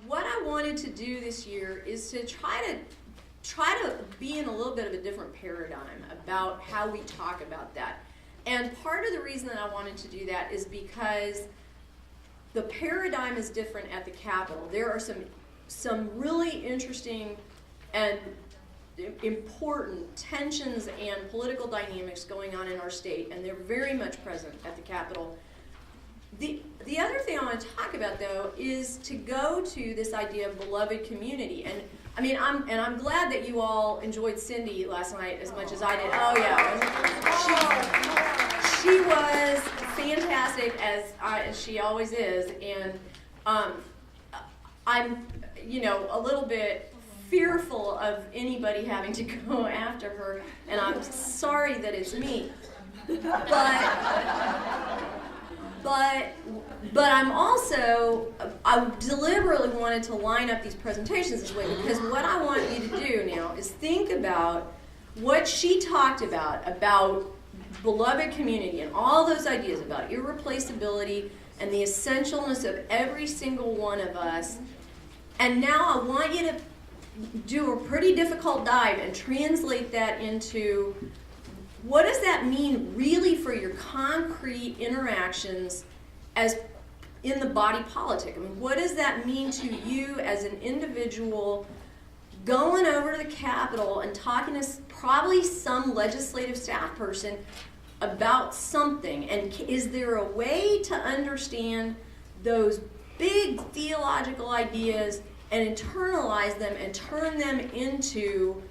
What I wanted to do this year is to try to be in a little bit of a different paradigm about how we talk about that. And part of the reason that I wanted to do that is because the paradigm is different at the Capitol. There are some really interesting and important tensions and political dynamics going on in our state, and they're very much present at the Capitol. The other thing I want to talk about, though, is to go to this idea of beloved community. And I mean, I'm glad that you all enjoyed Cindy last night as much as I did. Oh yeah, she was fantastic as she always is, and I'm a little bit fearful of anybody having to go after her, and I'm sorry that it's me, but I deliberately wanted to line up these presentations this way, because what I want you to do now is think about what she talked about beloved community and all those ideas about irreplaceability and the essentialness of every single one of us. And now I want you to do a pretty difficult dive and translate that into what does that mean really for your concrete interactions as in the body politic? I mean, what does that mean to you as an individual going over to the Capitol and talking to probably some legislative staff person about something? And is there a way to understand those big theological ideas and internalize them and turn them into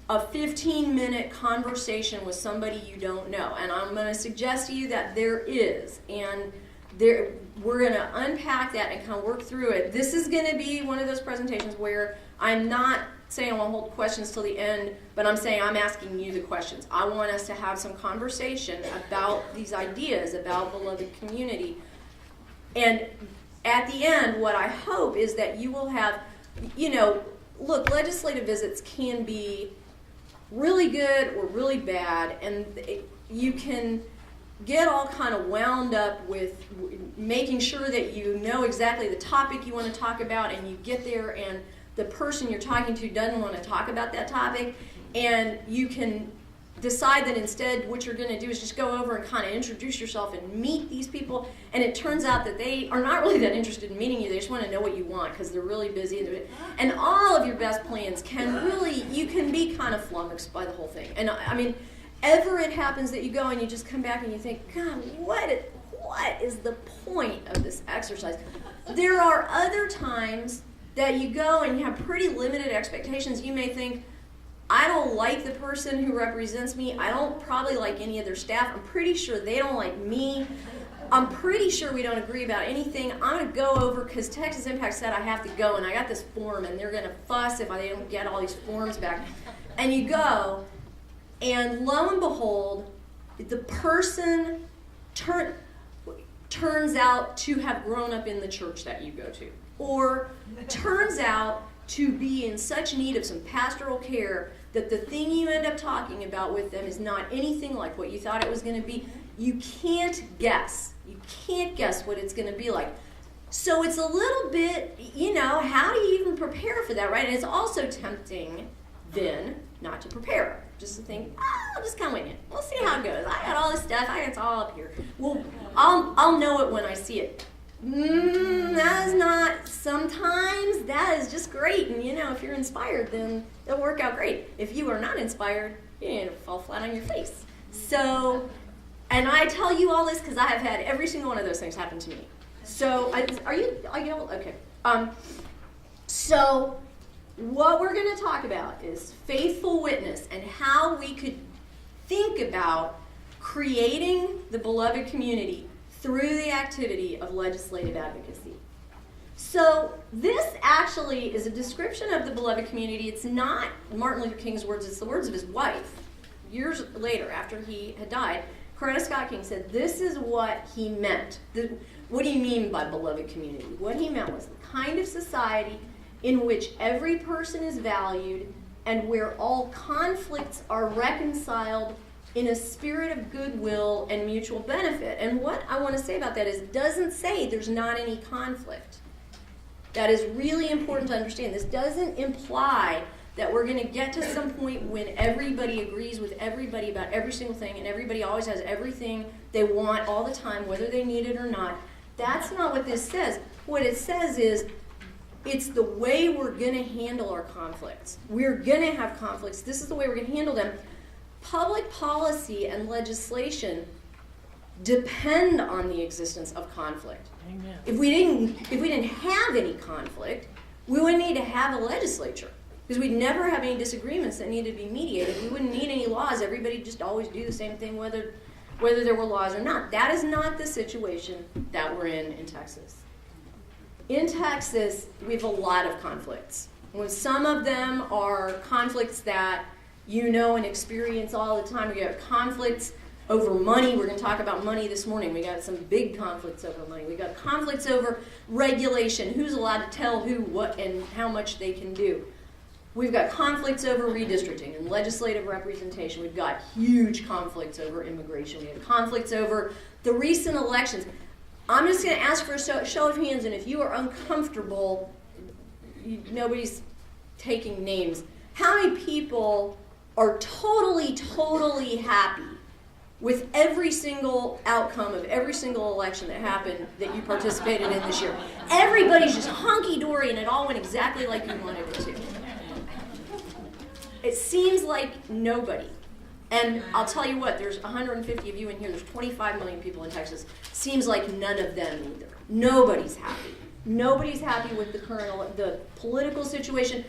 a 15-minute conversation with somebody you don't know? And I'm going to suggest to you that there is, and we're going to unpack that and kind of work through it. This is going to be one of those presentations where I'm not saying I want to hold questions till the end, but I'm saying I'm asking you the questions. I want us to have some conversation about these ideas, about beloved community. And at the end, what I hope is that you will have, look, legislative visits can be really good or really bad, and you can get all kind of wound up with making sure that you know exactly the topic you want to talk about, and you get there and the person you're talking to doesn't want to talk about that topic, and you can decide that instead what you're going to do is just go over and kind of introduce yourself and meet these people, and it turns out that they are not really that interested in meeting you. They just want to know what you want because they're really busy, and all of your best plans you can be kind of flummoxed by the whole thing. And I mean, ever it happens that you go and you just come back and you think, God, what is the point of this exercise? There are other times that you go and you have pretty limited expectations. You may think, I don't like the person who represents me. I don't probably like any of their staff. I'm pretty sure they don't like me. I'm pretty sure we don't agree about anything. I'm going to go over because Texas Impact said I have to go, and I got this form, and they're going to fuss if I don't get all these forms back. And you go, and lo and behold, the person turns out to have grown up in the church that you go to, or turns out to be in such need of some pastoral care that the thing you end up talking about with them is not anything like what you thought it was going to be. You can't guess. You can't guess what it's going to be like. So it's a little bit, how do you even prepare for that, right? And it's also tempting then not to prepare. Just to think, I'll just come wing it. We'll see how it goes. I got all this stuff. It's all up here. Well, I'll know it when I see it. That is not, sometimes that is just great, and if you're inspired, then it'll work out great. If you are not inspired, it'll fall flat on your face. So, and I tell you all this because I have had every single one of those things happen to me. So, are you okay. So, what we're going to talk about is faithful witness and how we could think about creating the beloved community through the activity of legislative advocacy. So this actually is a description of the beloved community. It's not Martin Luther King's words, it's the words of his wife. Years later, after he had died, Coretta Scott King said, this is what he meant. What do you mean by beloved community? What he meant was the kind of society in which every person is valued and where all conflicts are reconciled in a spirit of goodwill and mutual benefit. And what I want to say about that is it doesn't say there's not any conflict. That is really important to understand. This doesn't imply that we're going to get to some point when everybody agrees with everybody about every single thing and everybody always has everything they want all the time, whether they need it or not. That's not what this says. What it says is it's the way we're going to handle our conflicts. We're going to have conflicts. This is the way we're going to handle them. Public policy and legislation depend on the existence of conflict. Amen. If we didn't have any conflict, we wouldn't need to have a legislature. Because we'd never have any disagreements that needed to be mediated. We wouldn't need any laws. Everybody just always do the same thing whether there were laws or not. That is not the situation that we're in Texas. In Texas, we have a lot of conflicts. When some of them are conflicts that you know and experience all the time. We have conflicts over money. We're going to talk about money this morning. We got some big conflicts over money. We got conflicts over regulation. Who's allowed to tell who what and how much they can do. We've got conflicts over redistricting and legislative representation. We've got huge conflicts over immigration. We have conflicts over the recent elections. I'm just going to ask for a show of hands, and if you are uncomfortable, nobody's taking names. How many people are totally happy with every single outcome of every single election that happened that you participated in this year? Everybody's just hunky-dory, and it all went exactly like you wanted it to. It seems like nobody. And I'll tell you what, there's 150 of you in here, there's 25 million people in Texas. Seems like none of them either. Nobody's happy. Nobody's happy with the political situation.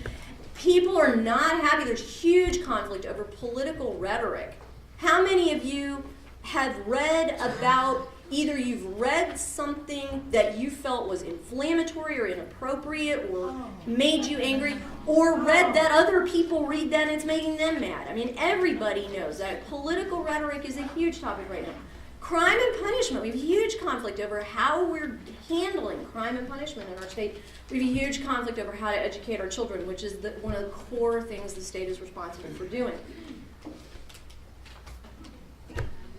People are not happy. There's huge conflict over political rhetoric. How many of you have read about, either you've read something that you felt was inflammatory or inappropriate or made you angry, or read that other people read that and it's making them mad? I mean, everybody knows that political rhetoric is a huge topic right now. Crime and punishment. We have a huge conflict over how we're handling crime and punishment in our state. We have a huge conflict over how to educate our children, which is one of the core things the state is responsible for doing.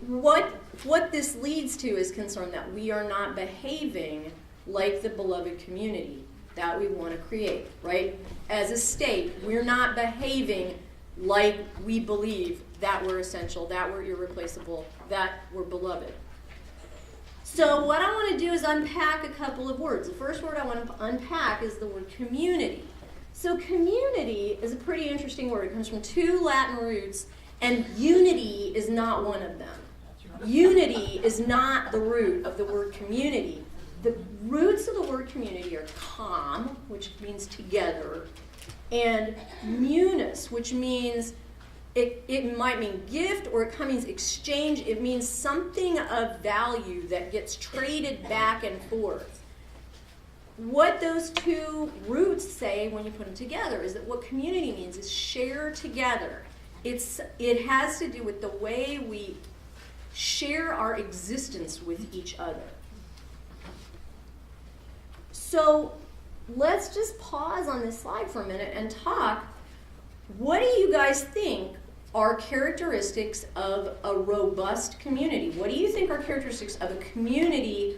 What this leads to is concern that we are not behaving like the beloved community that we want to create, right? As a state, we're not behaving like we believe that we're essential, that we're irreplaceable, that we're beloved. So what I want to do is unpack a couple of words. The first word I want to unpack is the word community. So community is a pretty interesting word. It comes from two Latin roots, and unity is not one of them. Unity is not the root of the word community. The roots of the word community are com, which means together, and munus, which means it might mean gift, or it means exchange. It means something of value that gets traded back and forth. What those two roots say when you put them together is that what community means is share together. It has to do with the way we share our existence with each other. So let's just pause on this slide for a minute and talk. What do you guys think are characteristics of a robust community? What do you think are characteristics of a community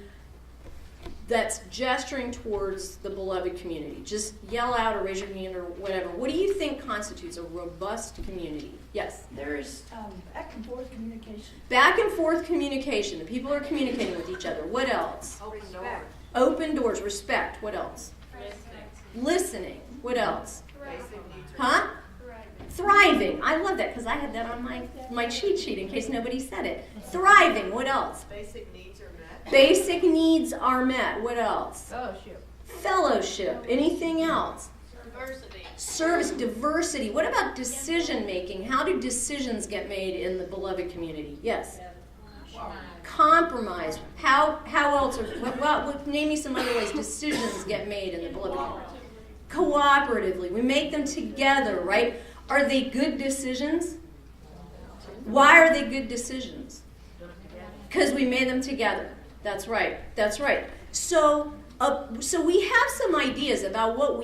that's gesturing towards the beloved community? Just yell out or raise your hand or whatever. What do you think constitutes a robust community? Yes? There's back and forth communication. Back and forth communication. The people are communicating with each other. What else? Open doors. Open doors. Respect. What else? Listening. What else? Huh? Thriving. I love that because I had that on my cheat sheet in case nobody said it. Thriving. What else? Basic needs are met. Basic needs are met. What else? Fellowship. Fellowship. Anything else? Diversity. Service. Diversity. What about decision making? How do decisions get made in the beloved community? Yes. Compromise. How else? Name me some other ways decisions get made in the beloved community. Cooperatively. We make them together, right? Are they good decisions? Why are they good decisions? Because we made them together. That's right. That's right. So we have some ideas about what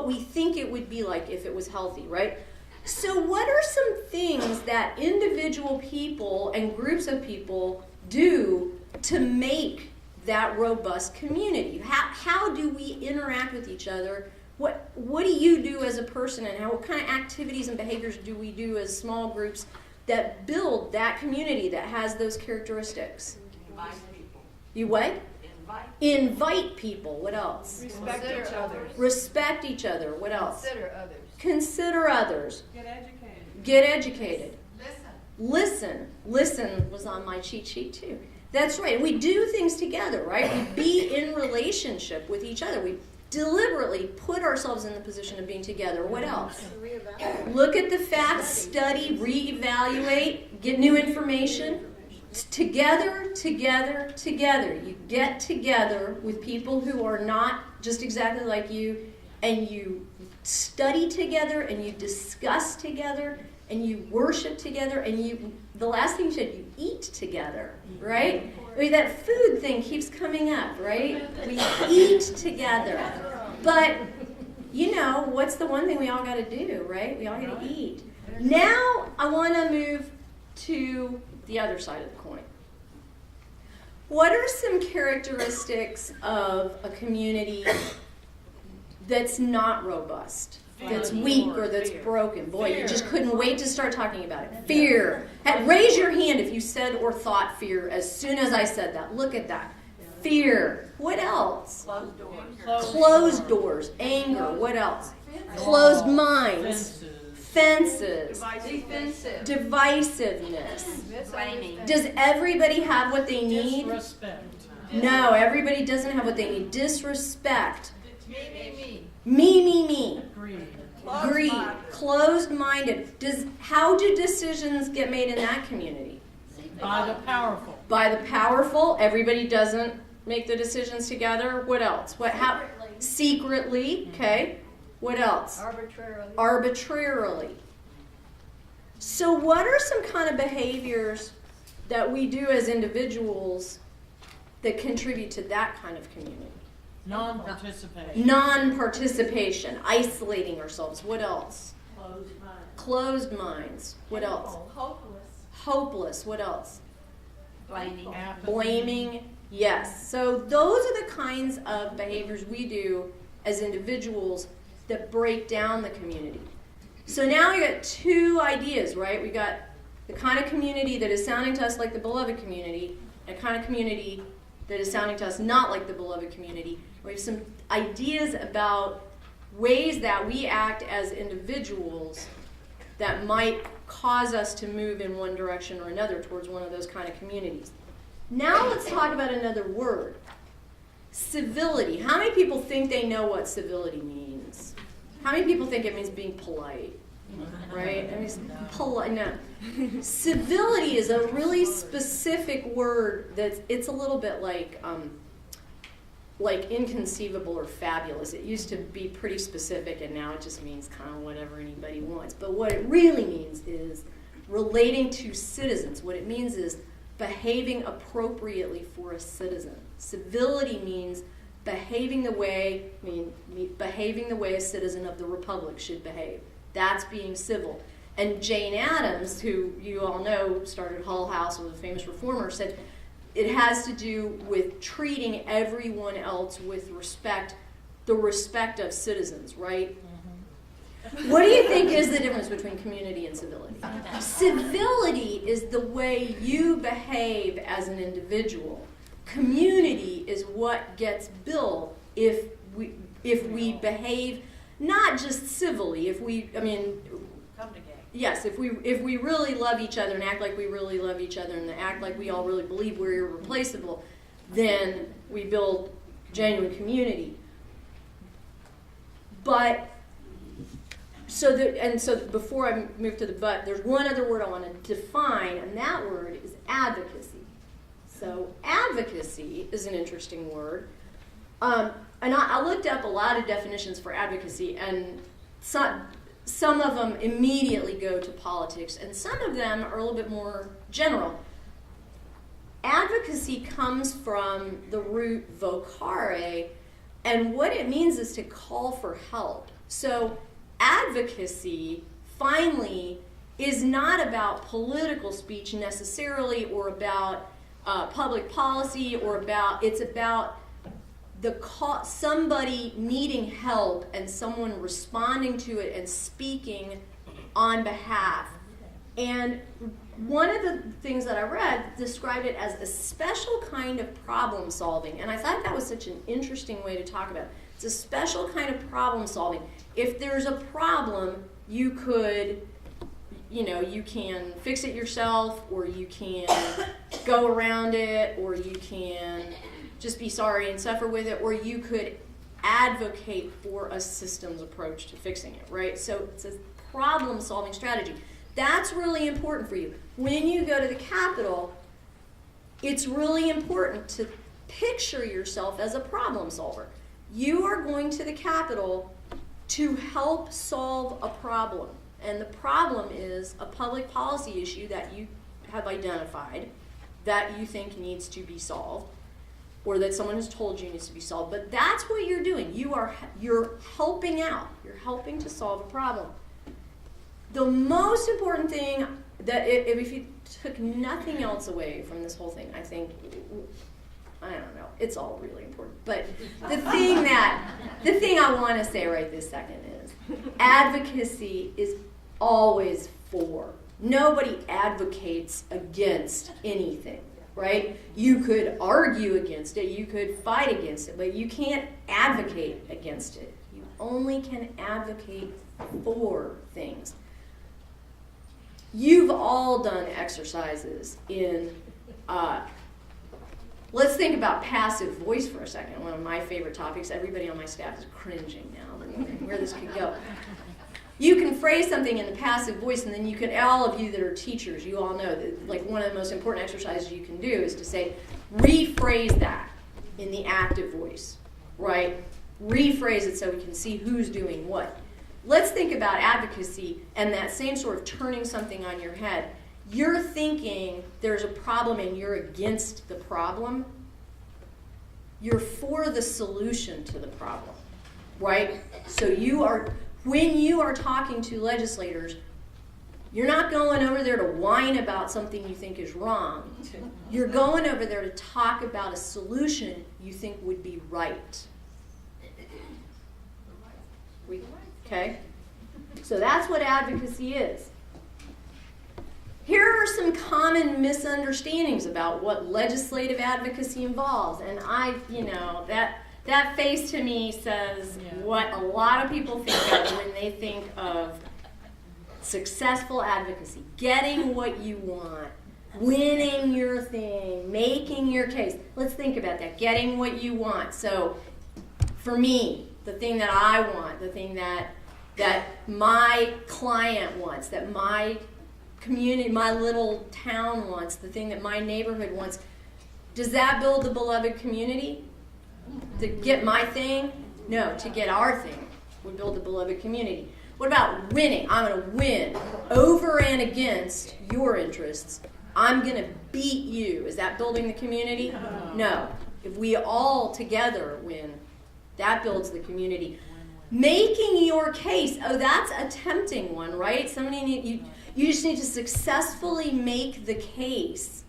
we think it would be like if it was healthy, right? So what are some things that individual people and groups of people do to make that robust community? How do we interact with each other? What do you do as a person, and what kind of activities and behaviors do we do as small groups that build that community that has those characteristics? Invite people. You what? Invite. Invite people. What else? Respect each other. Respect each other. What else? Consider others. Consider others. Get educated. Get educated. Listen. Listen was on my cheat sheet too. That's right. We do things together, right? We be in relationship with each other. We deliberately put ourselves in the position of being together. What else? Look at the facts, study, reevaluate, get new information. Together, together, together. You get together with people who are not just exactly like you, and you study together, and you discuss together, and you worship together, and the last thing you said, you eat together, right? I mean, that food thing keeps coming up, right? We eat together. But, what's the one thing we all got to do, right? We all got to eat. Now, I want to move to the other side of the coin. What are some characteristics of a community that's not robust, that's weak, or that's broken? Boy, you just couldn't wait to start talking about it. Fear. Raise your hand if you said or thought fear as soon as I said that. Look at that. Fear. What else? Closed doors. Closed doors. Anger. What else? Closed minds. Fences. Divisiveness. Blaming. Does everybody have what they need? Disrespect. No, everybody doesn't have what they need. Disrespect. Me. Me. Greed. Greed. Closed-minded. How do decisions get made in that community? By the powerful. By the powerful. Everybody doesn't make the decisions together. What else? Secretly. Okay. What else? Arbitrarily. So what are some kind of behaviors that we do as individuals that contribute to that kind of community? Non-participation. Non-participation. Isolating ourselves. What else? Closed mind. Closed minds. What else? Hopeless. What else? Blaming. Apathy. Blaming. Yes. So those are the kinds of behaviors we do as individuals that break down the community. So now we got two ideas, right? We got the kind of community that is sounding to us like the beloved community, and a kind of community that is sounding to us not like the beloved community. We have some ideas about ways that we act as individuals that might cause us to move in one direction or another towards one of those kind of communities. Now let's talk about another word. Civility. How many people think they know what civility means? How many people think it means being polite? Right? I mean, polite. No. Civility is a really specific word it's a little bit like inconceivable or fabulous. It used to be pretty specific, and now it just means kind of whatever anybody wants. But what it really means is relating to citizens. What it means is behaving appropriately for a citizen. Civility means behaving the way a citizen of the Republic should behave. That's being civil. And Jane Addams, who you all know started Hull House, was a famous reformer, said it has to do with treating everyone else with respect, the respect of citizens, right? Mm-hmm. What do you think is the difference between community and civility? Civility is the way you behave as an individual. Community is what gets built if we behave not just civilly, Come together. yes, if we really love each other and act like we really love each other and act like we all really believe we're irreplaceable, then we build genuine community. But so before I move to the but, there's one other word I want to define, and that word is advocacy. So advocacy is an interesting word. And I looked up a lot of definitions for advocacy, and some of them immediately go to politics, and some of them are a little bit more general. Advocacy comes from the root vocare, and what it means is to call for help. So advocacy, finally, is not about political speech necessarily, or about public policy or it's about somebody needing help and someone responding to it and speaking on behalf. And one of the things that I read described it as a special kind of problem solving. And I thought that was such an interesting way to talk about it. It's a special kind of problem solving. If there's a problem, you could, you can fix it yourself, or you can go around it, or you can just be sorry and suffer with it, or you could advocate for a systems approach to fixing it, right? So it's a problem solving strategy. That's really important for you. When you go to the Capitol, it's really important to picture yourself as a problem solver. You are going to the Capitol to help solve a problem. And the problem is a public policy issue that you have identified that you think needs to be solved, or that someone has told you needs to be solved. But that's what you're doing. You're helping out. You're helping to solve a problem. The most important thing that if you took nothing else away from this whole thing, I think, I don't know, it's all really important. But the thing I want to say right this second is advocacy is always for. Nobody advocates against anything, right? You could argue against it, you could fight against it, but you can't advocate against it. You only can advocate for things. You've all done exercises in, let's think about passive voice for a second, one of my favorite topics. Everybody on my staff is cringing now, where this could go. You can phrase something in the passive voice, and then you can, all of you that are teachers, you all know that like one of the most important exercises you can do is to say, rephrase that in the active voice, right? Rephrase it so we can see who's doing what. Let's think about advocacy and that same sort of turning something on your head. You're thinking there's a problem and you're against the problem. You're for the solution to the problem, right? So when you are talking to legislators, you're not going over there to whine about something you think is wrong. You're going over there to talk about a solution you think would be right. Okay? So that's what advocacy is. Here are some common misunderstandings about what legislative advocacy involves. And that face to me says what a lot of people think of when they think of successful advocacy. Getting what you want, winning your thing, making your case. Let's think about that. Getting what you want. So for me, the thing that I want, the thing that my client wants, that my community, my little town wants, the thing that my neighborhood wants, does that build the beloved community? To get my thing? No, to get our thing would build the beloved community. What about winning? I'm going to win over and against your interests. I'm going to beat you. Is that building the community? No. If we all together win, that builds the community. Making your case. Oh, that's a tempting one, right? You just need to successfully make the case.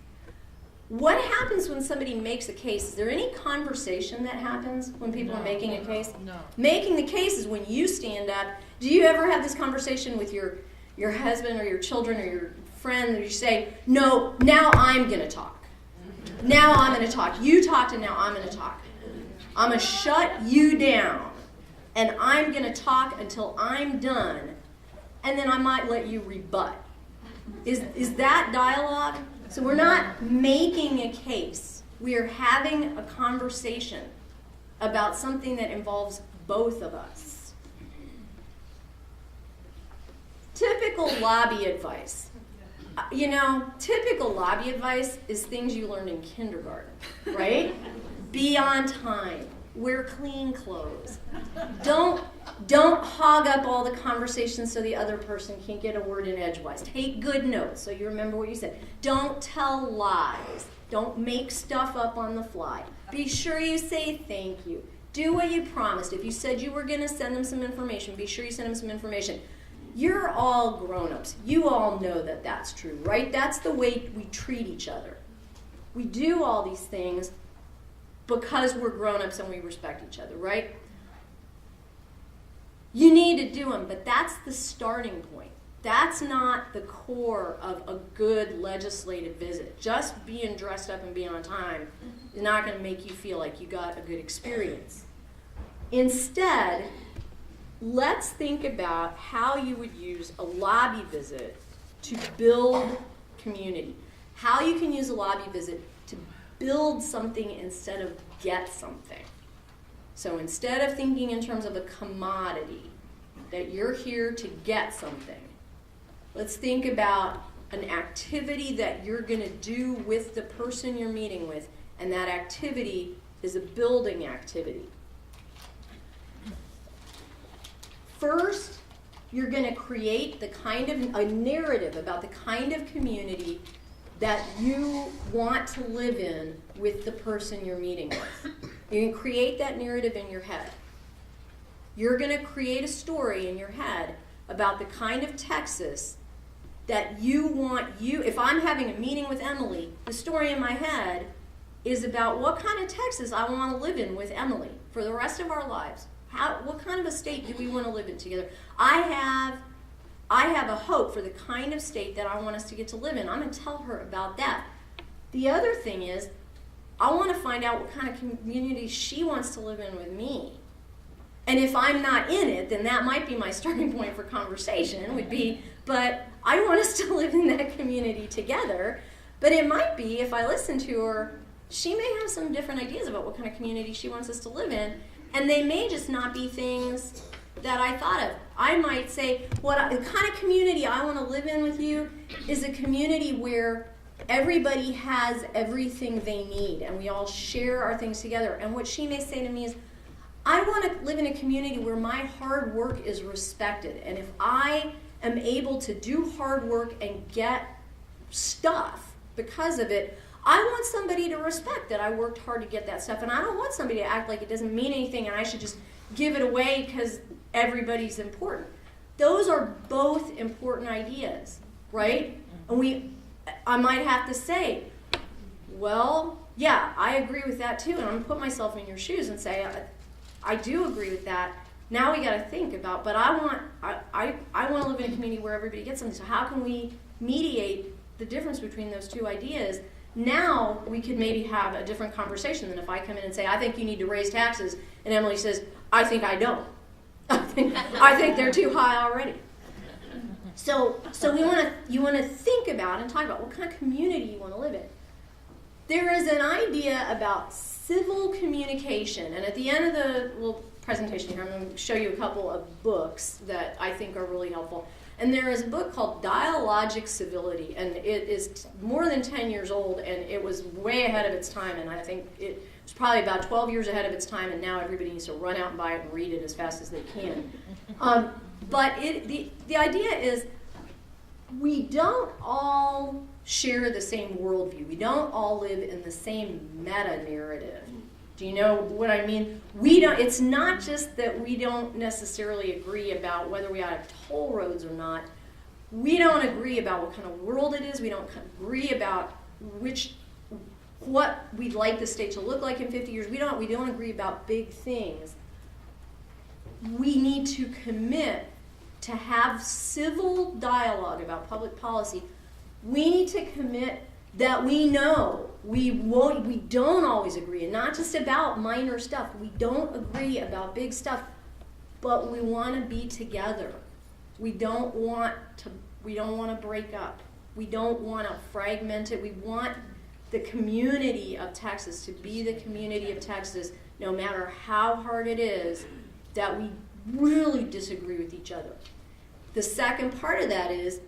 What happens when somebody makes a case? Is there any conversation that happens when people are making a case? No. Making the case is when you stand up. Do you ever have this conversation with your husband or your children or your friend and you say, no, now I'm going to talk. Now I'm going to talk. You talked and now I'm going to talk. I'm going to shut you down. And I'm going to talk until I'm done, and then I might let you rebut. Is that dialogue? So we're not making a case. We are having a conversation about something that involves both of us. Typical lobby advice. Typical lobby advice is things you learned in kindergarten, right? Be on time. Wear clean clothes. Don't hog up all the conversations so the other person can't get a word in edgewise. Take good notes so you remember what you said. Don't tell lies. Don't make stuff up on the fly. Be sure you say thank you. Do what you promised. If you said you were going to send them some information, be sure you send them some information. You're all grown-ups. You all know that that's true, right? That's the way we treat each other. We do all these things because we're grown-ups and we respect each other, right? You need to do them, but that's the starting point. That's not the core of a good legislative visit. Just being dressed up and being on time is not going to make you feel like you got a good experience. Instead, let's think about how you would use a lobby visit to build community. How you can use a lobby visit to build something instead of get something. So instead of thinking in terms of a commodity, that you're here to get something, let's think about an activity that you're going to do with the person you're meeting with, and that activity is a building activity. First, you're going to create the kind of a narrative about the kind of community that you want to live in with the person you're meeting with. You can create that narrative in your head. You're going to create a story in your head about the kind of Texas that you want if I'm having a meeting with Emily, the story in my head is about what kind of Texas I want to live in with Emily for the rest of our lives. What kind of a state do we want to live in together? I have a hope for the kind of state that I want us to get to live in. I'm going to tell her about that. The other thing is, I want to find out what kind of community she wants to live in with me. And if I'm not in it, then that might be my starting point for conversation, would be, but I want us to live in that community together. But it might be, if I listen to her, she may have some different ideas about what kind of community she wants us to live in, and they may just not be things that I thought of. I might say, the kind of community I want to live in with you is a community where everybody has everything they need, and we all share our things together. And what she may say to me is, I want to live in a community where my hard work is respected, and if I am able to do hard work and get stuff because of it, I want somebody to respect that I worked hard to get that stuff, and I don't want somebody to act like it doesn't mean anything and I should just give it away because everybody's important. Those are both important ideas, right? And I might have to say, well, yeah, I agree with that too, and I'm going to put myself in your shoes and say, I do agree with that. Now we got to think about, but I want to live in a community where everybody gets something. So how can we mediate the difference between those two ideas? Now we could maybe have a different conversation than if I come in and say, I think you need to raise taxes, and Emily says, I think I don't. I think they're too high already. So you want to think about and talk about what kind of community you want to live in. There is an idea about civil communication, and at the end of the little presentation here, I'm going to show you a couple of books that I think are really helpful. And there is a book called Dialogic Civility, and it is more than 10 years old, and it was way ahead of its time, and I think it was probably about 12 years ahead of its time, and now everybody needs to run out and buy it and read it as fast as they can. But the idea is we don't all share the same worldview. We don't all live in the same meta-narrative. Do you know what I mean? It's not just that we don't necessarily agree about whether we ought to have toll roads or not. We don't agree about what kind of world it is. We don't agree about what we'd like the state to look like in 50 years. We don't agree about big things. We need to commit to have civil dialogue about public policy. We need to commit that we know we don't always agree, and not just about minor stuff. We don't agree about big stuff, but we want to be together. We don't want to break up. We don't want to fragment it. We want the community of Texas to be the community of Texas, no matter how hard it is that we really disagree with each other. The second part of that is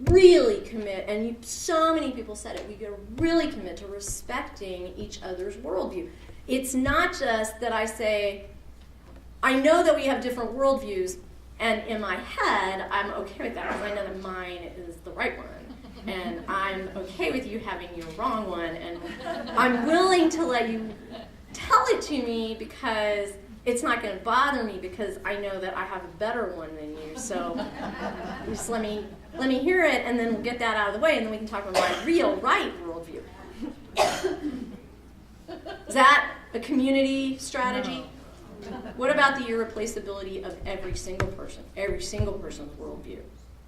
really commit, and so many people said it, we got to really commit to respecting each other's worldview. It's not just that I say, I know that we have different worldviews, and in my head, I'm okay with that because I know that mine is the right one. And I'm okay with you having your wrong one, and I'm willing to let you tell it to me because it's not going to bother me because I know that I have a better one than you. So just let me hear it, and then we'll get that out of the way, and then we can talk about my real right worldview. Is that a community strategy? What about the irreplaceability of every single person's worldview,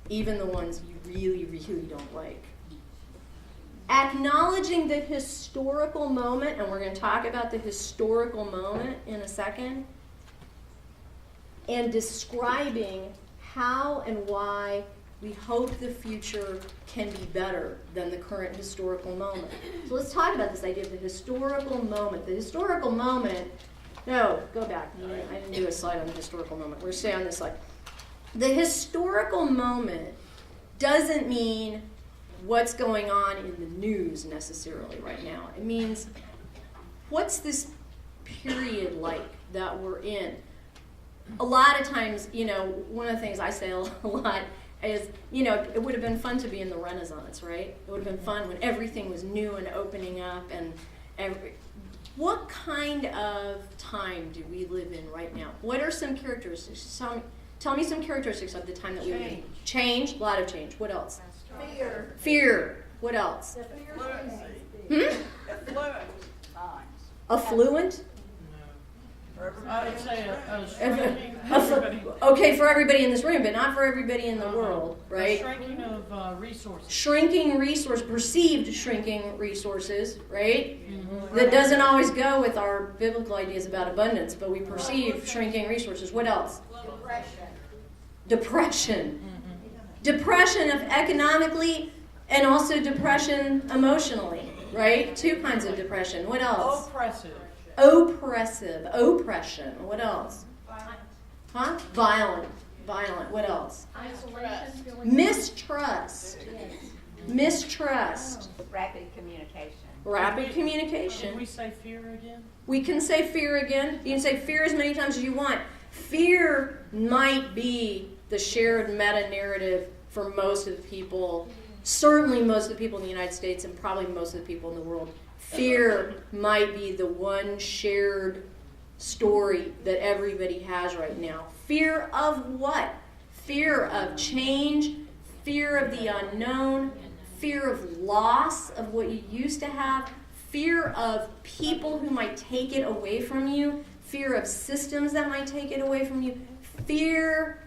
even the ones you really, really don't like? Acknowledging the historical moment, and we're going to talk about the historical moment in a second, and describing how and why we hope the future can be better than the current historical moment. So let's talk about this idea of the historical moment. The historical moment, no, go back. I didn't do a slide on the historical moment. We're staying on this slide. The historical moment doesn't mean what's going on in the news necessarily right now. It means, what's this period like that we're in? A lot of times, one of the things I say a lot is, it would have been fun to be in the Renaissance, right? It would have been fun when everything was new and opening up. And what kind of time do we live in right now? What are some characteristics? Tell me some characteristics of the time that we live in. Change, a lot of change. What else? Fear. What else? Affluent? I would say Okay, for everybody in this room, but not for everybody in the world, right? Shrinking of resources. Perceived shrinking resources, right? Mm-hmm. That doesn't always go with our biblical ideas about abundance, but we perceive shrinking resources. What else? Depression. Mm-hmm. Depression of economically and also depression emotionally, right? Two kinds of depression. What else? Oppression. What else? Huh? Violent. What else? Mistrust. Rapid communication. Can we say fear again? We can say fear again. You can say fear as many times as you want. Fear might be the shared meta-narrative for most of the people, certainly most of the people in the United States and probably most of the people in the world. Fear might be the one shared story that everybody has right now. Fear of what? Fear of change, fear of the unknown, fear of loss of what you used to have, fear of people who might take it away from you, fear of systems that might take it away from you. Fear.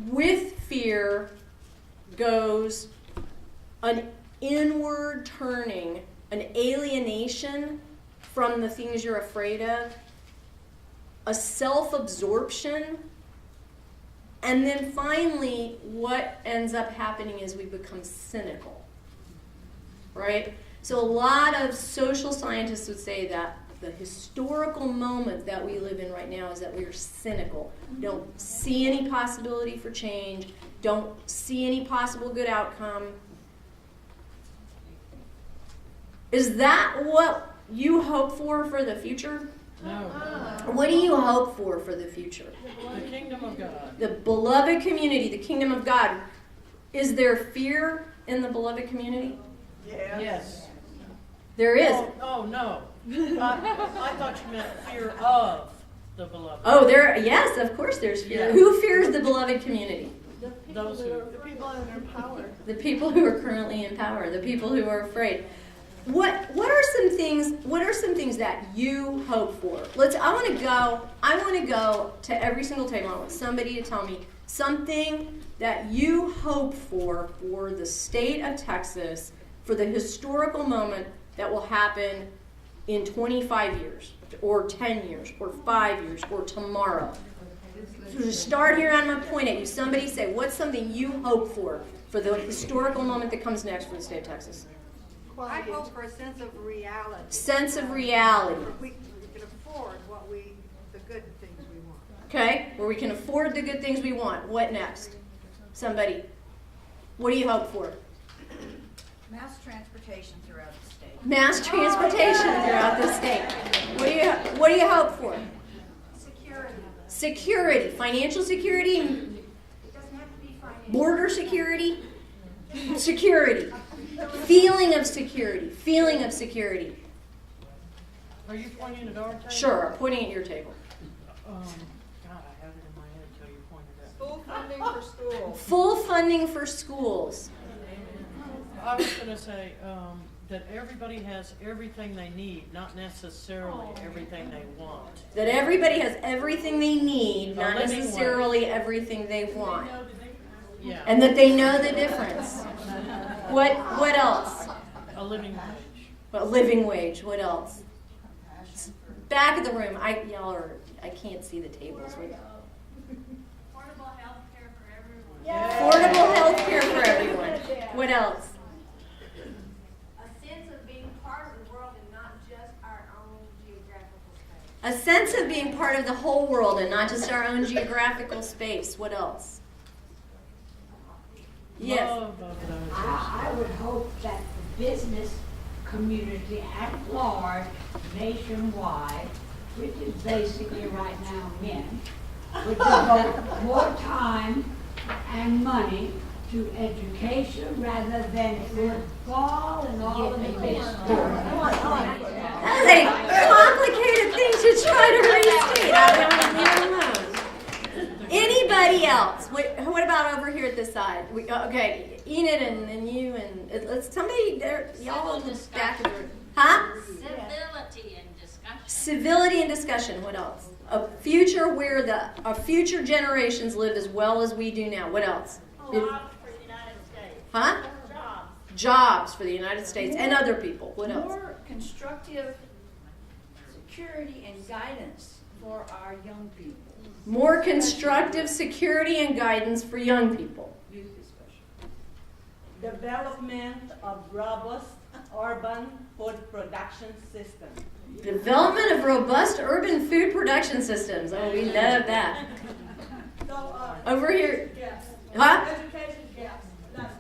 With fear goes an inward turning, an alienation from the things you're afraid of, a self-absorption, and then finally what ends up happening is we become cynical, right? So a lot of social scientists would say that the historical moment that we live in right now is that we are cynical. Don't see any possibility for change, don't see any possible good outcome. Is that what you hope for the future? No. What do you hope for the future? The kingdom of God. The beloved community, the kingdom of God. Is there fear in the beloved community? Yes. There is. Oh no. I thought you meant fear of the beloved. Oh, yes, of course there's fear. Yeah. Who fears the beloved community? Those who. The people in power. The people who are currently in power, the people who are afraid. What are some things that you hope for? I want to go to every single table. I want somebody to tell me something that you hope for the state of Texas, for the historical moment that will happen in 25 years, or 10 years, or 5 years, or tomorrow. So to start here, I'm going to point at you. Somebody say, what's something you hope for the historical moment that comes next for the state of Texas? I hope for a sense of reality. Sense of reality. We can afford the good things we want. Okay? Where we can afford the good things we want. What next? Somebody. What do you hope for? Mass transportation throughout the state. Mass transportation throughout the state. What do you hope for? Security. Financial security? It doesn't have to be financial. Border security? Security. Feeling of security. Are you pointing at our table? Sure, I'm pointing at your table. God, I have it in my head until you pointed at it. Full funding for schools. Full funding for schools. I was going to say That everybody has everything they need, not necessarily everything they want. That everybody has everything they need, A not living necessarily everything they want. Yeah. And that they know the difference. What else? A living wage. A living wage. What else? Back of the room. I can't see the tables. Affordable health care for everyone. Affordable health care for everyone. What else? A sense of being part of the world and not just our own geographical space. A sense of being part of the whole world and not just our own geographical space. What else? Yes. Love of those. I would hope that the business community at large, nationwide, which is basically right now men, would devote more time and money to education rather than football and all of the big sports. That is a complicated thing to try to restate. I don't know. Anybody else? What about over here at this side? Okay, Enid and you and let's somebody there. Y'all in the back of the room. Huh? Civility and discussion. Civility and discussion. What else? A future where our future generations live as well as we do now. What else? Jobs for the United States. Huh? Jobs. Jobs for the United States and other people. What else? More constructive security and guidance for our young people. More constructive security and guidance for young people. Youth especially. Development of robust urban food production system. Development of robust urban food production systems. Oh, we love that. So, Over here. yes. Huh? Education gaps. That's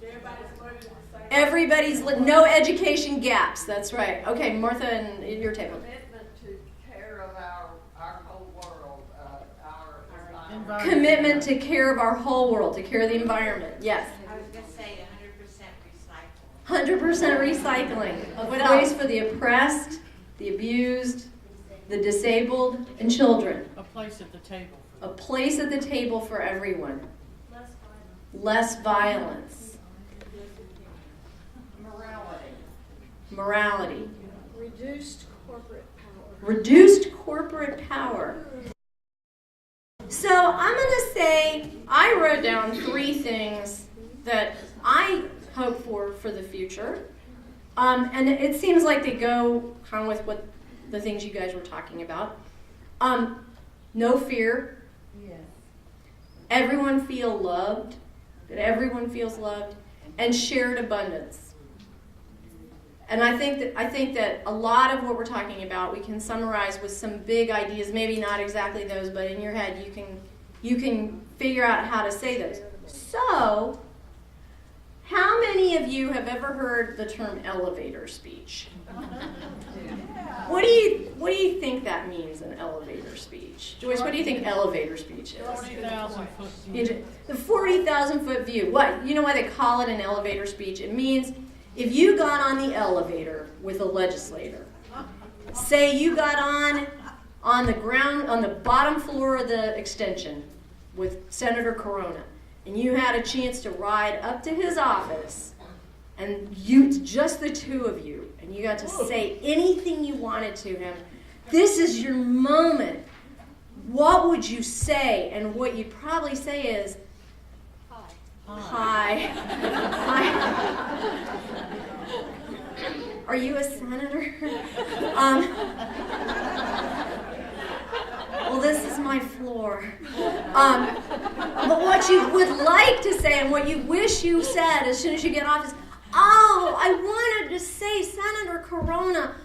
everybody's learning the same. Everybody's no education gaps. That's right. Okay, Martha, and your table. Commitment to care of our whole world, our Environment. Commitment to care of our whole world, to care of the environment. Yes. I was going to say 100% recycle. 100% recycling. A place for the oppressed, the abused, the disabled, and children. A place at the table. A place at the table for everyone. Less violence. Less violence. Morality. Reduced corporate power. Reduced corporate power. So I'm going to say I wrote down 3 things that I hope for the future. And it seems like they go kind of with what the things you guys were talking about. No fear. Everyone feel loved. That everyone feels loved. And shared abundance. And I think that a lot of what we're talking about we can summarize with some big ideas, maybe not exactly those, but in your head you can figure out how to say those. So, how many of you have ever heard the term elevator speech? What do you think that means, an elevator speech? Joyce, what do you think elevator speech is? 40,000 foot view. The 40,000 foot view. What? You know why they call it an elevator speech? It means if you got on the elevator with a legislator, say you got on the ground, on the bottom floor of the extension with Senator Corona, and you had a chance to ride up to his office, and just the two of you, and you got to say anything you wanted to him, this is your moment. What would you say? And what you'd probably say is, Hi. Are you a senator? Well, this is my floor. But what you would like to say and what you wish you said as soon as you get off is, oh, I wanted to say, Senator Corona,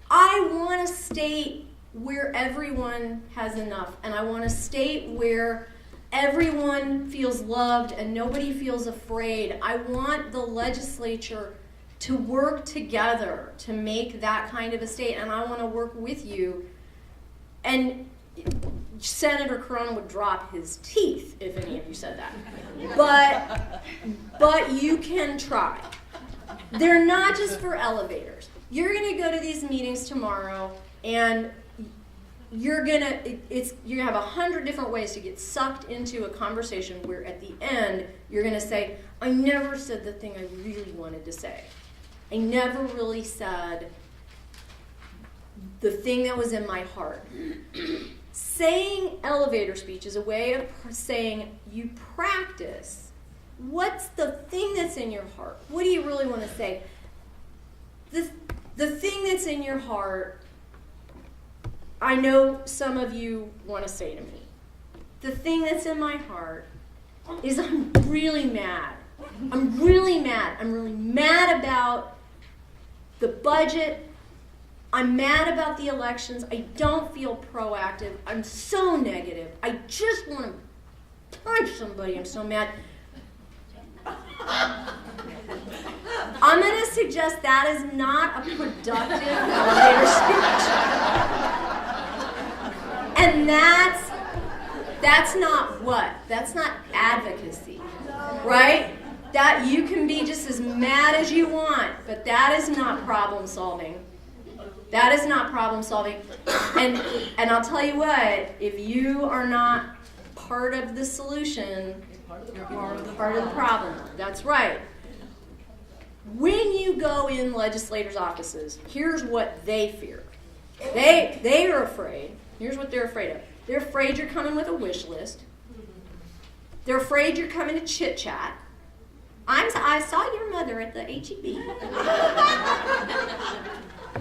I want a state where everyone has enough, and I want a state where everyone feels loved and nobody feels afraid. I want the legislature to work together to make that kind of a state, and I want to work with you. And Senator Corona would drop his teeth if any of you said that. But you can try. They're not just for elevators. You're going to go to these meetings tomorrow, and you have 100 different ways to get sucked into a conversation where at the end you're going to say, I never said the thing I really wanted to say. I never really said the thing that was in my heart. Saying elevator speech is a way of saying you practice. What's the thing that's in your heart? What do you really want to say? The thing that's in your heart, I know some of you want to say to me. The thing that's in my heart is I'm really mad. I'm really mad. I'm really mad about the budget. I'm mad about the elections. I don't feel proactive. I'm so negative. I just want to punch somebody. I'm so mad. I'm going to suggest that is not a productive elevator speech. And that's not what? That's not advocacy, right? That you can be just as mad as you want, but that is not problem solving. That is not problem solving. And I'll tell you what, if you are not part of the solution, you're part of the problem. That's right. When you go in legislators' offices, here's what they fear. They are afraid. Here's what they're afraid of. They're afraid you're coming with a wish list. They're afraid you're coming to chit-chat. I saw your mother at the HEB.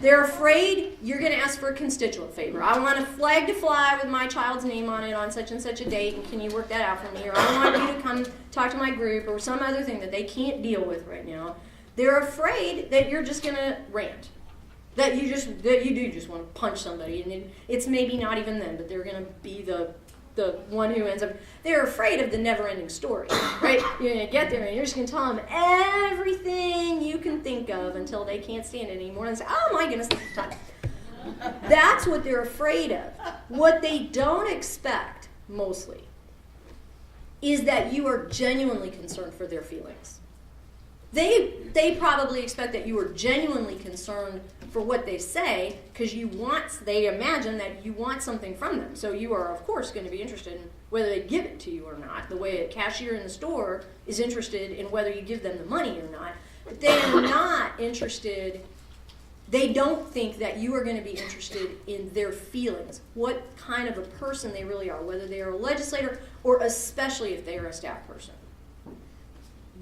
They're afraid you're going to ask for a constituent favor. I want a flag to fly with my child's name on it on such and such a date, and can you work that out for me? Or I want you to come talk to my group, or some other thing that they can't deal with right now. They're afraid that you're just going to rant, that you do just want to punch somebody, and it's maybe not even them, but they're going to be the one who ends up. They're afraid of the never-ending story, right? You're going to get there and you're just going to tell them everything you can think of until they can't stand it anymore and say, "Oh my goodness, this is time." That's what they're afraid of. What they don't expect, mostly, is that you are genuinely concerned for their feelings. They probably expect that you are genuinely concerned for what they say because they imagine that you want something from them. So you are, of course, going to be interested in whether they give it to you or not, the way a cashier in the store is interested in whether you give them the money or not. But they are not interested, they don't think that you are going to be interested in their feelings, what kind of a person they really are, whether they are a legislator or especially if they are a staff person.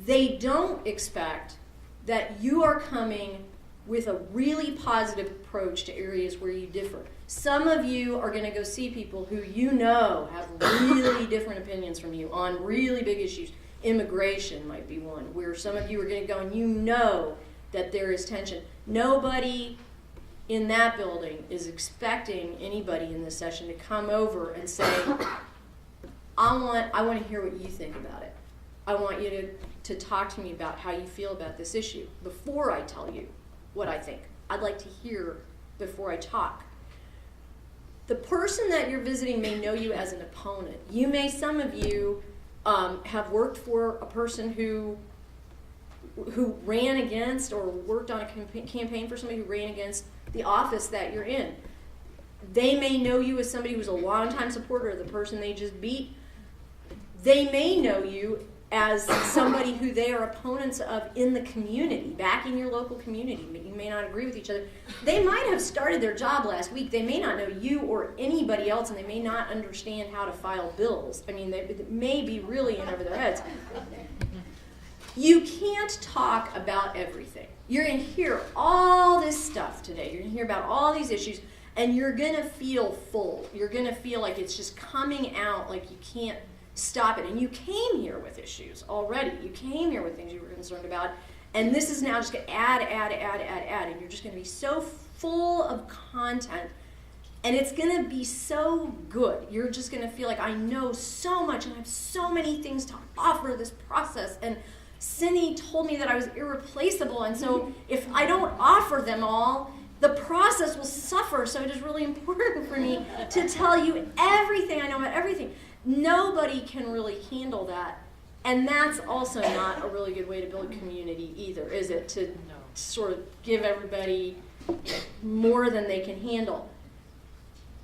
They don't expect that you are coming with a really positive approach to areas where you differ. Some of you are going to go see people who you know have really different opinions from you on really big issues. Immigration might be one, where some of you are going to go and you know that there is tension. Nobody in that building is expecting anybody in this session to come over and say, I want to hear what you think about it. I want you to talk to me about how you feel about this issue before I tell you what I think. I'd like to hear before I talk. The person that you're visiting may know you as an opponent. Some of you have worked for a person who ran against or worked on a campaign for somebody who ran against the office that you're in. They may know you as somebody who's a longtime supporter of the person they just beat. They may know you as somebody who they are opponents of in the community, back in your local community. You may not agree with each other. They might have started their job last week. They may not know you or anybody else, and they may not understand how to file bills. I mean, they may be really in over their heads. You can't talk about everything. You're going to hear all this stuff today. You're going to hear about all these issues, and you're going to feel full. You're going to feel like it's just coming out like you can't stop it. And you came here with issues already. You came here with things you were concerned about. And this is now just going to add. And you're just going to be so full of content. And it's going to be so good. You're just going to feel like I know so much and I have so many things to offer this process. And Cindy told me that I was irreplaceable. And so if I don't offer them all, the process will suffer. So it is really important for me to tell you everything I know about everything. Nobody can really handle that. And that's also not a really good way to build community either, is it? To sort of give everybody more than they can handle.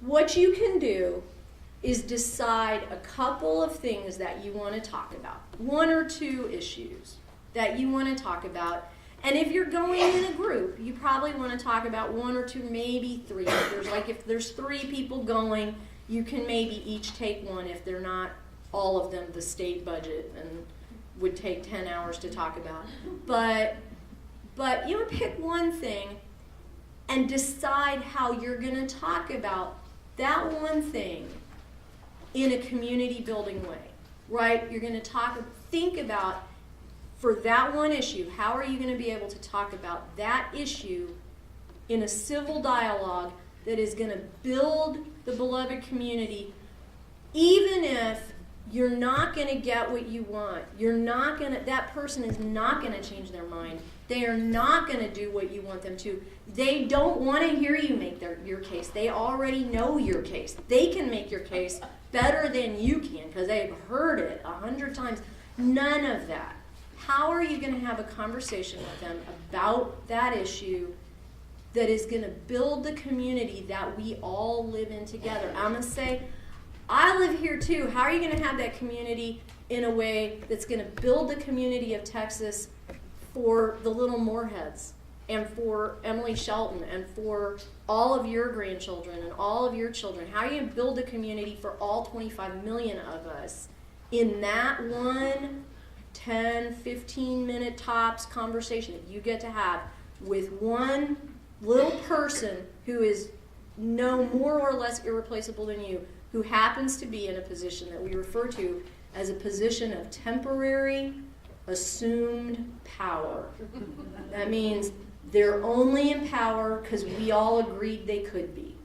What you can do is decide a couple of things that you want to talk about. One or two issues. that you want to talk about. And if you're going in a group, you probably want to talk about 1 or 2, maybe 3. If there's 3 people going, you can maybe each take one if they're not all of them the state budget and would take 10 hours to talk about. But you would pick one thing and decide how you're going to talk about that one thing in a community building way, right? You're going to think about, for that one issue, how are you going to be able to talk about that issue in a civil dialogue that is going to build the beloved community, even if you're not going to get what you want. That person is not going to change their mind. They are not going to do what you want them to. They don't want to hear you make your case. They already know your case. They can make your case better than you can because they've heard it 100 times. None of that. How are you going to have a conversation with them about that issue that is going to build the community that we all live in together? I'm going to say, I live here too. How are you going to have that community in a way that's going to build the community of Texas for the little Moorheads and for Emily Shelton and for all of your grandchildren and all of your children? How are you going to build a community for all 25 million of us in that one 10, 15-minute tops conversation that you get to have with one little person who is no more or less irreplaceable than you, who happens to be in a position that we refer to as a position of temporary assumed power. That means they're only in power because we all agreed they could be.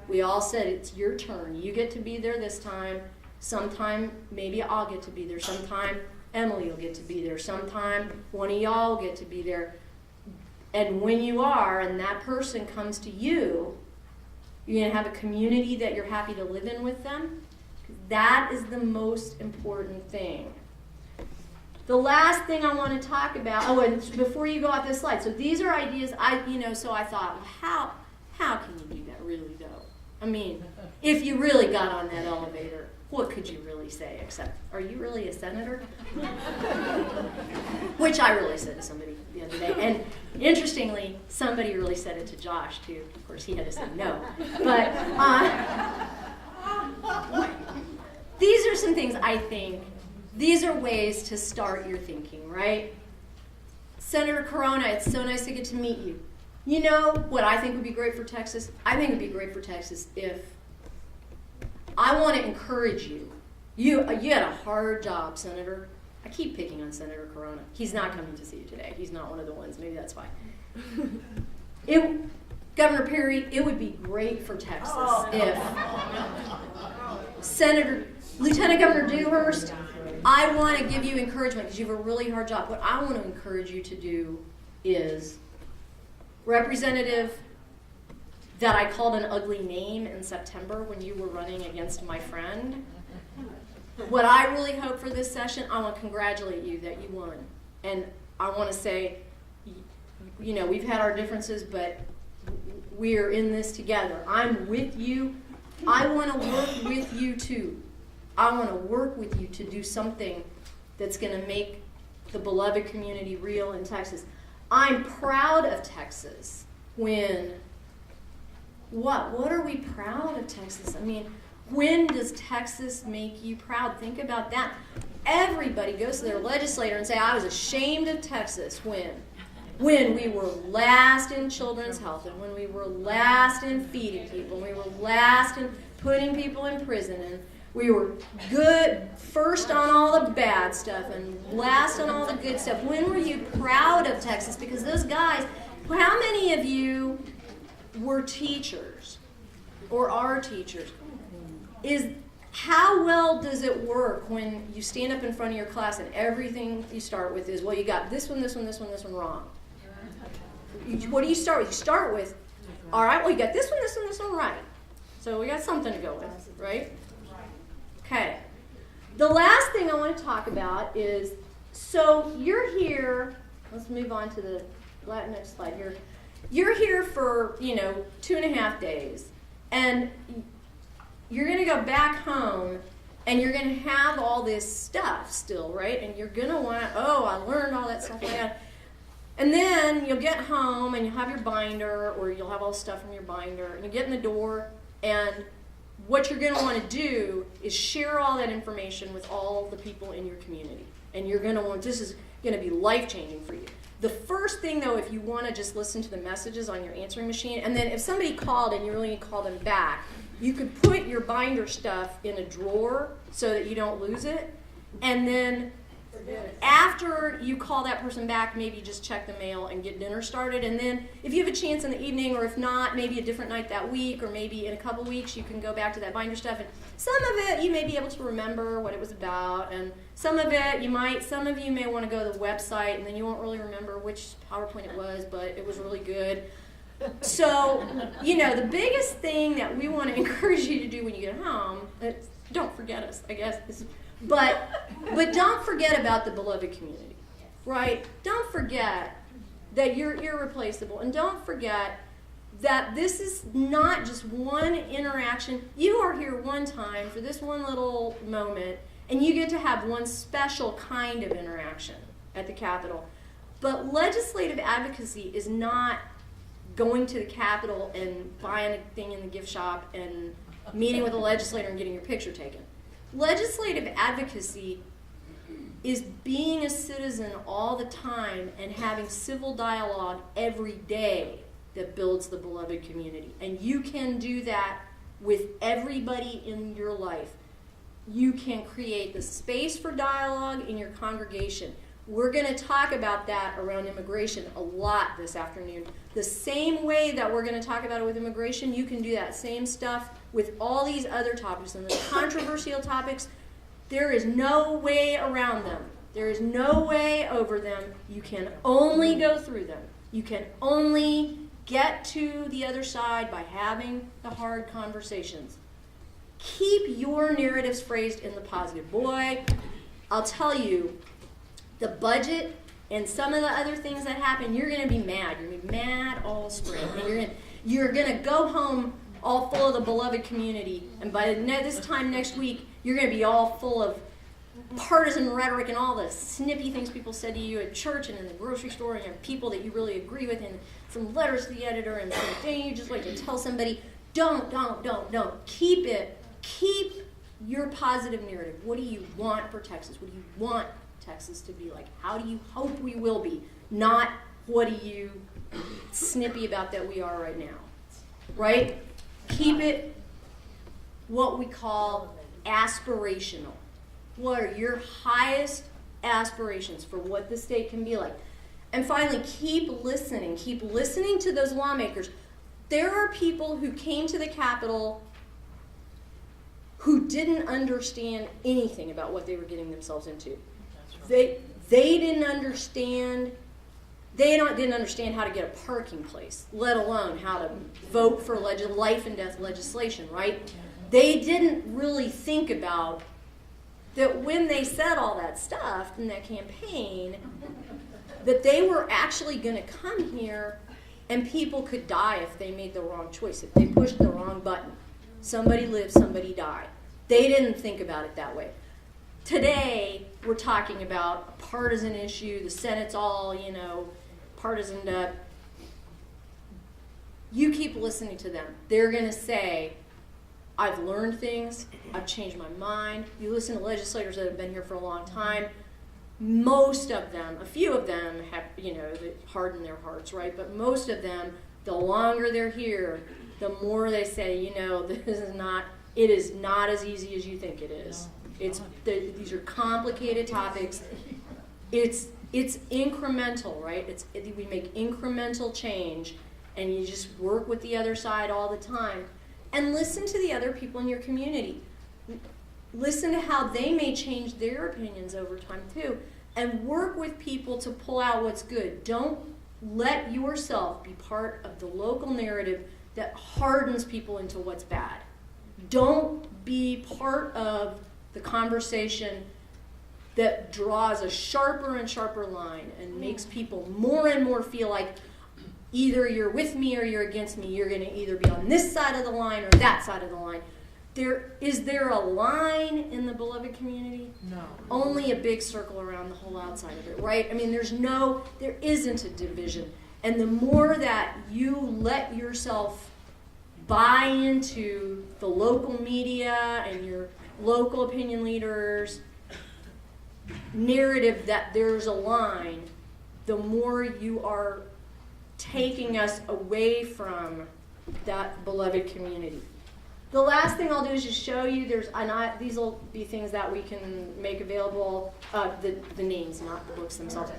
We all said, it's your turn. You get to be there this time. Sometime maybe I'll get to be there. Sometime Emily will get to be there. Sometime one of y'all will get to be there. And when you are, and that person comes to you, you're going to have a community that you're happy to live in with them. That is the most important thing. The last thing I want to talk about, and before you go off this slide, so these are ideas, so I thought, well, how can you do that really, though? I mean, if you really got on that elevator, what could you really say except, are you really a senator? Which I really said to somebody the other day. And interestingly, somebody really said it to Josh, too. Of course, he had to say no. But these are some things I think, these are ways to start your thinking, right? Senator Corona, it's so nice to get to meet you. You know what I think would be great for Texas? I think it would be great for Texas if I want to encourage you. You had a hard job, Senator. I keep picking on Senator Corona. He's not coming to see you today. He's not one of the ones. Maybe that's why. Governor Perry, it would be great for Texas if Lieutenant Governor Dewhurst, I want to give you encouragement because you have a really hard job. What I want to encourage you to do is Representative that I called an ugly name in September when you were running against my friend. What I really hope for this session, I want to congratulate you that you won. And I want to say, we've had our differences, but we're in this together. I'm with you. I want to work with you too. I want to work with you to do something that's going to make the beloved community real in Texas. I'm proud of Texas when, what are we proud of Texas? I mean, when does Texas make you proud? Think about that. Everybody goes to their legislator and say, I was ashamed of Texas when we were last in children's health, and when we were last in feeding people, and we were last in putting people in prison, and we were good, first on all the bad stuff and last on all the good stuff. When were you proud of Texas? Because those guys, how many of you were teachers or are teachers? How well does it work when you stand up in front of your class and everything you start with is, well, you got this one, this one, this one, this one wrong. What do you start with? You start with, all right, well, you got this one, this one, this one right. So we got something to go with, right? Okay. The last thing I want to talk about is, so you're here, let's move on to the next slide here. You're here for, 2.5 days, and you're going to go back home, And you're going to have all this stuff still, right? And you're going to want to, oh, I learned all that stuff. And then you'll get home and you'll have your binder, or you'll have all the stuff from your binder, and you get in the door, and what you're going to want to do is share all that information with all the people in your community. And you're going to want, this is going to be life-changing for you. The first thing, though, if you want to just listen to the messages on your answering machine, and then if somebody called and you really need to call them back, you could put your binder stuff in a drawer so that you don't lose it. And then after you call that person back, maybe just check the mail and get dinner started. And then if you have a chance in the evening, or if not, maybe a different night that week, or maybe in a couple weeks, you can go back to that binder stuff. And some of it you may be able to remember what it was about, and some of it some of you may want to go to the website, and then you won't really remember which PowerPoint it was, but it was really good. So, the biggest thing that we want to encourage you to do when you get home, don't forget us, I guess, but don't forget about the beloved community, right? Don't forget that you're irreplaceable, and don't forget that this is not just one interaction. You are here one time for this one little moment, and you get to have one special kind of interaction at the Capitol. But legislative advocacy is not going to the Capitol and buying a thing in the gift shop and meeting with a legislator and getting your picture taken. Legislative advocacy is being a citizen all the time and having civil dialogue every day that builds the beloved community. And you can do that with everybody in your life. You can create the space for dialogue in your congregation. We're going to talk about that around immigration a lot this afternoon. The same way that we're going to talk about it with immigration, you can do that same stuff with all these other topics. And the controversial topics, there is no way around them. There is no way over them. You can only go through them. You can only get to the other side by having the hard conversations. Keep your narratives phrased in the positive. Boy, I'll tell you, the budget and some of the other things that happen, you're going to be mad. You're going to be mad all spring. And you're going to go home all full of the beloved community. And by this time next week, you're going to be all full of partisan rhetoric and all the snippy things people said to you at church and in the grocery store, and people that you really agree with, and some letters to the editor, and something you just like to tell somebody. Don't. Keep your positive narrative. What do you want for Texas? What do you want Texas to be like? How do you hope we will be? Not what are you snippy about that we are right now, right? Keep it what we call aspirational. What are your highest aspirations for what the state can be like? And finally, keep listening to those lawmakers. There are people who came to the Capitol who didn't understand anything about what they were getting themselves into. They didn't understand. They didn't understand how to get a parking place, let alone how to vote for life and death legislation, right? They didn't really think about that when they said all that stuff in that campaign, that they were actually going to come here and people could die if they made the wrong choice, if they pushed the wrong button. Somebody lived, somebody died. They didn't think about it that way. Today, we're talking about a partisan issue. The Senate's all, partisaned up. You keep listening to them. They're going to say, I've learned things. I've changed my mind. You listen to legislators that have been here for a long time. Most of them, a few of them have, harden their hearts, right? But most of them, the longer they're here, the more they say, it is not as easy as you think it is. These are complicated topics. It's incremental, right? We make incremental change, and you just work with the other side all the time. And listen to the other people in your community. Listen to how they may change their opinions over time too. And work with people to pull out what's good. Don't let yourself be part of the local narrative that hardens people into what's bad. Don't be part of the conversation that draws a sharper and sharper line and makes people more and more feel like either you're with me or you're against me. You're going to either be on this side of the line or that side of the line. Is there a line in the beloved community? No. Only a big circle around the whole outside of it, right? I mean, there isn't a division. And the more that you let yourself buy into the local media and your local opinion leaders' narrative that there's a line, the more you are taking us away from that beloved community. The last thing I'll do is just show you, these will be things that we can make available, the names, not the books themselves.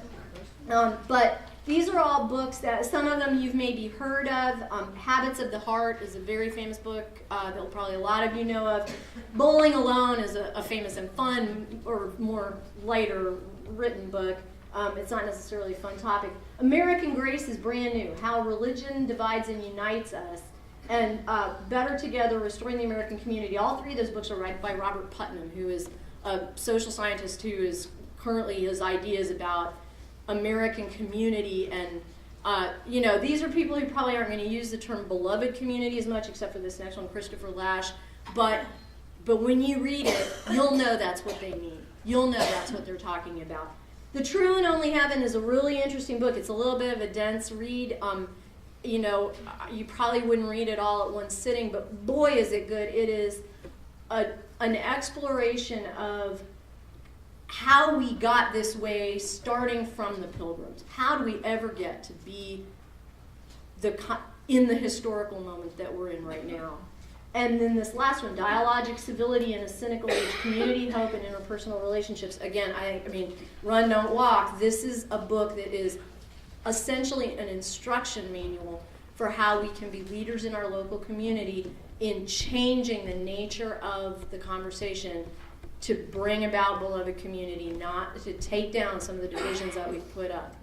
But these are all books that, some of them you've maybe heard of. Habits of the Heart is a very famous book that probably a lot of you know of. Bowling Alone is a famous and fun, or more lighter written book. It's not necessarily a fun topic. American Grace is brand new, How Religion Divides and Unites Us. And Better Together, Restoring the American Community. All three of those books are written by Robert Putnam, who is a social scientist who is currently his ideas about American community. And, these are people who probably aren't going to use the term beloved community as much, except for this next one, Christopher Lasch. But when you read it, you'll know that's what they mean. You'll know that's what they're talking about. The True and Only Heaven is a really interesting book. It's a little bit of a dense read. You probably wouldn't read it all at one sitting, but boy, is it good. It is an exploration of how we got this way, starting from the Pilgrims. How do we ever get to be in the historical moment that we're in right now? And then this last one, Dialogic Civility in a Cynical Age, Community, Hope, and Interpersonal Relationships. Again, I mean, Run, Don't Walk. This is a book that is essentially an instruction manual for how we can be leaders in our local community in changing the nature of the conversation to bring about beloved community, not to take down some of the divisions that we've put up.